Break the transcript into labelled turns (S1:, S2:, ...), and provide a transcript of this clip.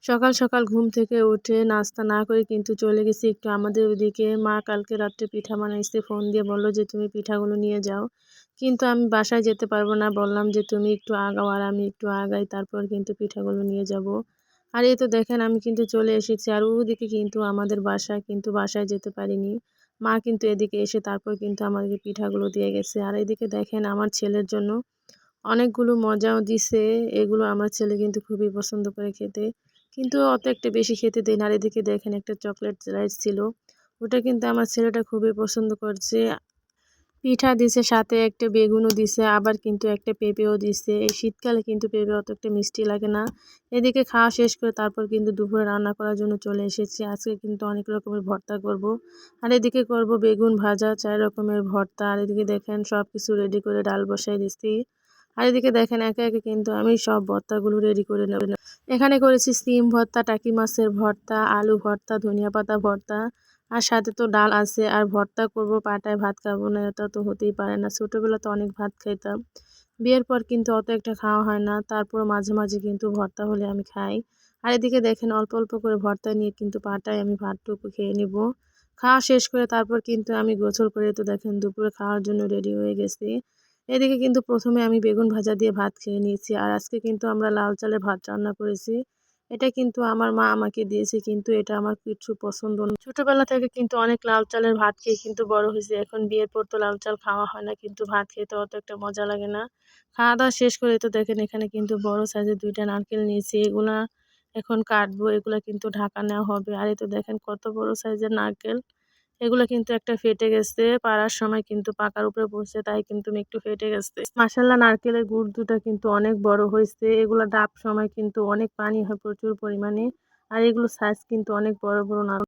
S1: সকাল সকাল ঘুম থেকে উঠে নাস্তা না করে কিন্তু চলে গেছি একটু আমাদের ওইদিকে। মা কালকে রাত্রে পিঠা বানাইছে, ফোন দিয়ে বলল যে তুমি পিঠাগুলো নিয়ে যাও। কিন্তু আমি বাসায় যেতে পারবো না, বললাম যে তুমি একটু আগাও আর আমি একটু আগাই, তারপর কিন্তু পিঠাগুলো নিয়ে যাব। আর এই তো দেখেন আমি কিন্তু চলে এসেছি, আর ওদিকে কিন্তু আমাদের বাসা, কিন্তু বাসায় যেতে পারিনি। মা কিন্তু এদিকে এসে তারপর কিন্তু আমাদেরকে পিঠাগুলো দিয়ে গেছে। আর এদিকে দেখেন আমার ছেলের জন্য অনেকগুলো মজাও দিছে। এগুলো আমার ছেলে কিন্তু খুবই পছন্দ করে খেতে। কিন্তু অত একটা বেশি খেতে দেই না। আর এদিকে দেখেন একটা চকলেট রাইস ছিল। ওটা কিন্তু আমার ছেলেটা খুবই পছন্দ করছে। পিঠা দিছে, সাথে একটা বেগুনও দিছে, আবার কিন্তু একটা পেঁপেও দিছে। এই শীতকালে কিন্তু পেঁপে অত একটা মিষ্টি লাগে না। এদিকে খাওয়া শেষ করে তারপর কিন্তু দুপুরে রান্না করার জন্য চলে এসেছি। আজকে কিন্তু অনেক রকমের ভর্তা করব। আর এদিকে করব বেগুন ভাজা, ৪ রকমের ভর্তা। আর এদিকে দেখেন সবকিছু রেডি করে ডাল বসাই দিছি। আর এদিকে দেখেন একে একে কিন্তু আমি সব ভর্তাগুলো রেডি করে নেব। এখানে করেছি সিম ভর্তা, টাকি মাছের ভর্তা, আলু ভর্তা, ধনিয়া পাতা ভর্তা, আর সাথে তো ডাল আছে। আর ভর্তা করব, পাটায় ভাত খাবো না, এটা তো হতেই পারে না। ছোটোবেলাতে অনেক ভাত খাইতাম, বিয়ের পর কিন্তু অত একটা খাওয়া হয় না। তারপর মাঝে মাঝে কিন্তু ভর্তা হলে আমি খাই। আর এদিকে দেখেন অল্প অল্প করে ভর্তা নিয়ে কিন্তু পাটায় আমি ভাতটুকু খেয়ে নিব। খাওয়া শেষ করে তারপর কিন্তু আমি গোসল করে তো দেখেন দুপুরে খাওয়ার জন্য রেডি হয়ে গেছি। এদিকে কিন্তু প্রথমে আমি বেগুন ভাজা দিয়ে ভাত খেয়ে নিয়েছি। আর আজকে কিন্তু আমরা লাল চালের ভাত রান্না করেছি। এটা কিন্তু আমার মা আমাকে দিয়েছে, কিন্তু এটা আমার কিছু পছন্দ না। ছোটবেলা থেকে কিন্তু অনেক লাল চালের ভাত খেয়ে কিন্তু বড় হয়েছি। এখন বিয়ের পর তো লাল চাল খাওয়া হয় না, কিন্তু ভাত খেতে অত একটা মজা লাগে না। খাওয়া দাওয়া শেষ করে তো দেখেন এখানে কিন্তু বড় সাইজের ২টা নারকেল নিয়েছি। এগুলা এখন কাটবো, এগুলা কিন্তু ঢাকা নেওয়া হবে। আর এই তো দেখেন কত বড় সাইজের নারকেল। এগুলো কিন্তু একটা ফেটে গেছে, পাড়ার সময় কিন্তু পাকার উপরে পড়ছে, তাই কিন্তু একটু ফেটে গেছে। মাশাআল্লাহ নারকেলের গুড় দুটা কিন্তু অনেক বড় হয়েছে। এগুলো ডাব সময় কিন্তু অনেক পানি হয় প্রচুর পরিমাণে। আর এগুলো সাইজ কিন্তু অনেক বড় বড় নারকেল।